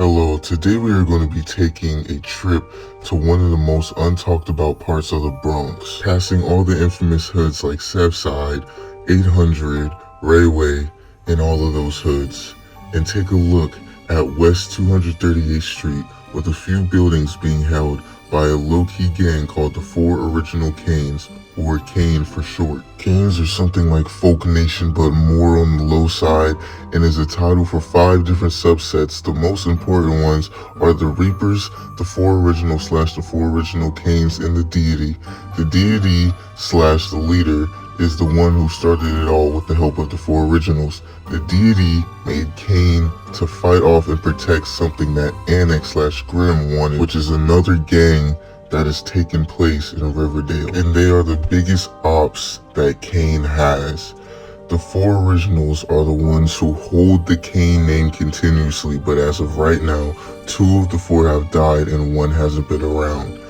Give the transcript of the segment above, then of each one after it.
Hello, today we are going to be taking a trip to one of the most untalked about parts of the Bronx, passing all the infamous hoods like Southside, 800, Railway, and all of those hoods, and take a look at West 238th Street with a few buildings being held by a low-key gang called the Four Original Kaines, or Kaine for short. Kaines are something like Folk Nation but more on the low side, and is a title for 5 different subsets. The most important ones are the Reaperz, the Four Original / the Four Original Kaines, and the Deity. The Deity / the leader is the one who started it all with the help of the Four Originals. The Deity made Kaine to fight off and protect something that Annex / Grim wanted, which is another gang that is taking place in Riverdale, and they are the biggest ops that Kaine has. The Four Originals are the ones who hold the Kaine name continuously, but as of right now, 2 of the 4 have died and 1 hasn't been around.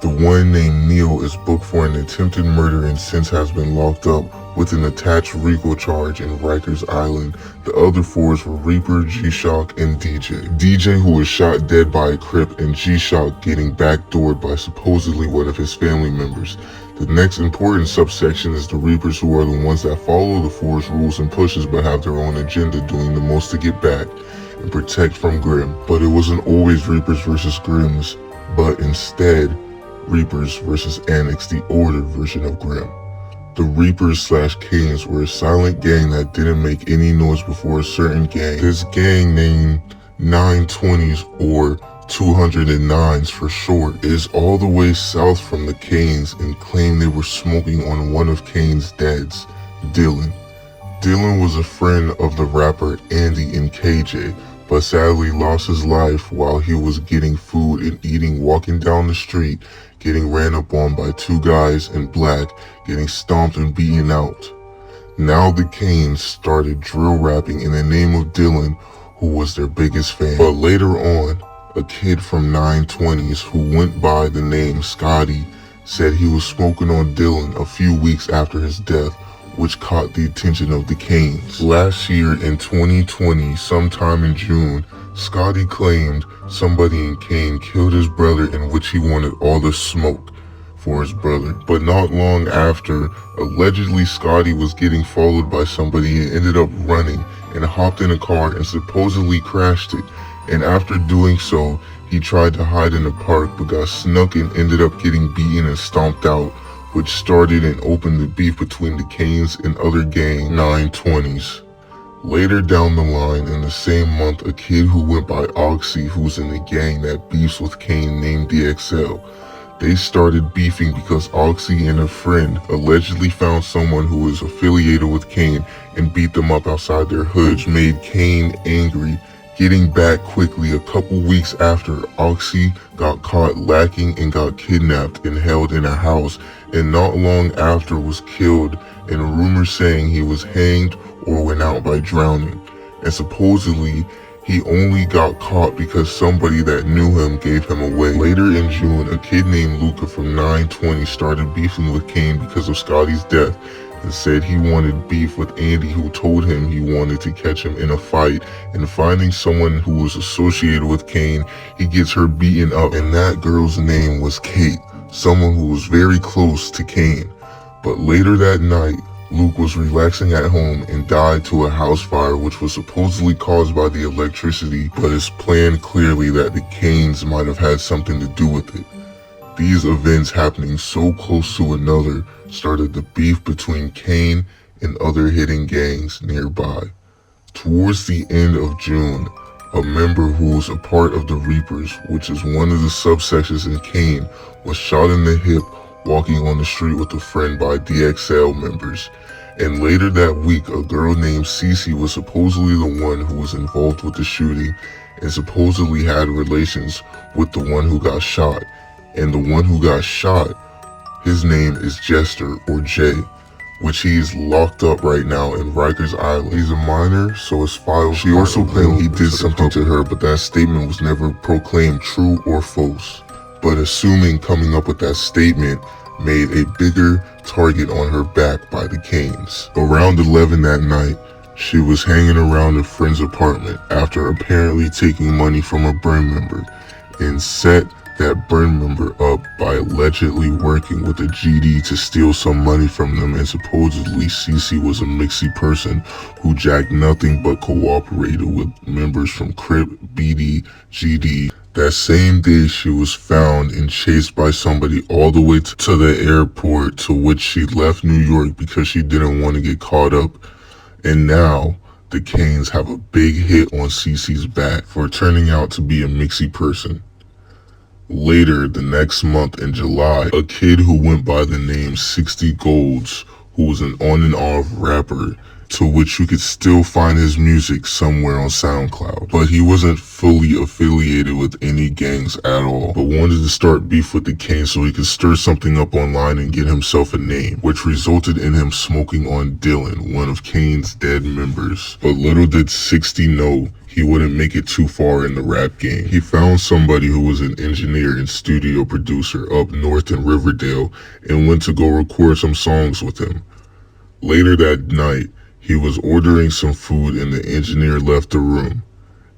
The one named Neil is booked for an attempted murder and since has been locked up with an attached RICO charge in Rikers Island. The other 4s were Reaper, G-Shock, and DJ. DJ, who was shot dead by a Crip, and G-Shock getting backdoored by supposedly one of his family members. The next important subsection is the Reapers, who are the ones that follow the 4's rules and pushes but have their own agenda, doing the most to get back and protect from Grim. But it wasn't always Reapers versus Grims, but instead Reapers versus Annex, the older version of Grim. The Reapers / Kaines were a silent gang that didn't make any noise before a certain gang. This gang, named 920s or 209s for short, is all the way south from the Kaines and claimed they were smoking on one of Kaine's dads, Dylan. Dylan was a friend of the rapper Andy and KJ, but sadly lost his life while he was getting food and eating, walking down the street, getting ran up on by 2 guys in black, getting stomped and beaten out. Now the Kaines started drill rapping in the name of Dylan, who was their biggest fan. But later on, a kid from 920s who went by the name Scotty said he was smoking on Dylan a few weeks after his death, which caught the attention of the Kaines. Last year in 2020, sometime in June, Scotty claimed somebody in Kaine killed his brother, in which he wanted all the smoke for his brother. But not long after, allegedly Scotty was getting followed by somebody and ended up running and hopped in a car and supposedly crashed it. And after doing so, he tried to hide in a park but got snuck and ended up getting beaten and stomped out, which started and opened the beef between the Kaines and other gang 920s. Later down the line in the same month, a kid who went by Oxy, who's in the gang that beefs with Kaine, named DXL. They started beefing because Oxy and a friend allegedly found someone who was affiliated with Kaine and beat them up outside their hood, which made Kaine angry. Getting back quickly, a couple weeks after, Oxy got caught lacking and got kidnapped and held in a house, and not long after was killed, and rumors saying he was hanged or went out by drowning. And supposedly, he only got caught because somebody that knew him gave him away. Later in June, a kid named Luca from 920 started beefing with Kaine because of Scotty's death, and said he wanted beef with Andy, who told him he wanted to catch him in a fight, and finding someone who was associated with Kaine, he gets her beaten up, and that girl's name was Kate, someone who was very close to Kaine. But later that night, Luke was relaxing at home and died to a house fire, which was supposedly caused by the electricity, but it's planned clearly that the Kaines might have had something to do with it. These events happening so close to another started the beef between Kaine and other hidden gangs nearby. Towards the end of June, a member who was a part of the Reapers, which is one of the subsections in Kaine, was shot in the hip walking on the street with a friend by DXL members. And later that week, a girl named Cece was supposedly the one who was involved with the shooting and supposedly had relations with the one who got shot. And the one who got shot, his name is Jester, or Jay, which he is locked up right now in Rikers Island. He's a minor, so his file. She also claimed he did something to her, but that statement was never proclaimed true or false. But assuming coming up with that statement made a bigger target on her back by the Kaines. Around 11 that night, She was hanging around a friend's apartment after apparently taking money from a burn member and set that burn member up by allegedly working with a GD to steal some money from them, and supposedly Cece was a mixy person who jacked nothing but cooperated with members from Crip, BD, GD. That same day she was found and chased by somebody all the way to the airport, to which she left New York because she didn't want to get caught up. And now the Kaines have a big hit on Cece's back for turning out to be a mixy person. Later, the next month in July, a kid who went by the name 60 Golds, who was an on and off rapper, to which you could still find his music somewhere on SoundCloud, but he wasn't fully affiliated with any gangs at all, but wanted to start beef with the Kaines so he could stir something up online and get himself a name, which resulted in him smoking on Dylan, one of Kaine's dead members. But little did 60 know he wouldn't make it too far in the rap game. He found somebody who was an engineer and studio producer up north in Riverdale and went to go record some songs with him. Later that night, he was ordering some food and the engineer left the room,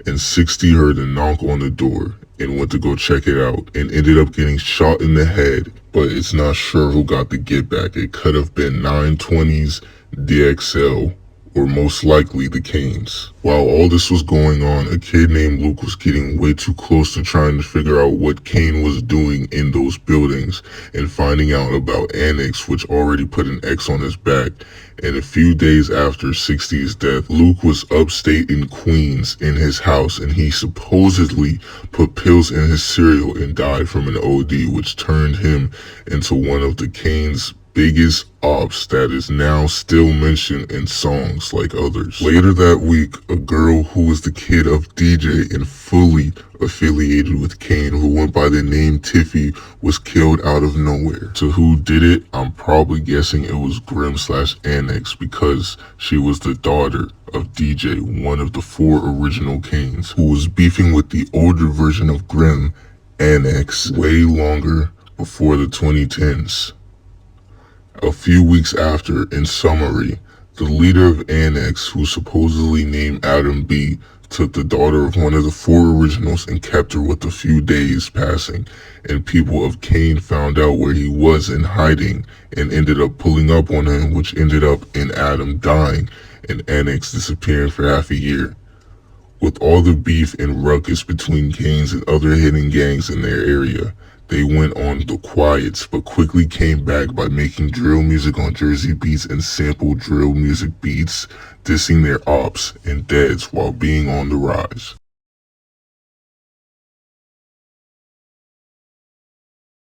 and 60 heard a knock on the door and went to go check it out and ended up getting shot in the head, but it's not sure who got the get back. It could have been 920's, DXL, or most likely the Kaines. While all this was going on, a kid named Luke was getting way too close to trying to figure out what Kaine was doing in those buildings and finding out about Annex, which already put an X on his back. And a few days after 60's death, Luke was upstate in Queens in his house, and he supposedly put pills in his cereal and died from an OD, which turned him into one of the Kaines' biggest ops that is now still mentioned in songs like others. Later that week, a girl who was the kid of DJ and fully affiliated with Kaine, who went by the name Tiffy, was killed out of nowhere. To who did it, I'm probably guessing it was Grim/Annex, because she was the daughter of DJ, one of the 4 original Kaines, who was beefing with the older version of Grim, Annex, way longer before the 2010s. A few weeks after, in summary, the leader of Annex, who supposedly named Adam B, took the daughter of one of the 4 originals and kept her with a few days passing, and people of Kaine found out where he was in hiding and ended up pulling up on him, which ended up in Adam dying and Annex disappearing for half a year. With all the beef and ruckus between Kaines and other hidden gangs in their area, they went on the quiets, but quickly came back by making drill music on Jersey beats and sampled drill music beats, dissing their ops and deads while being on the rise.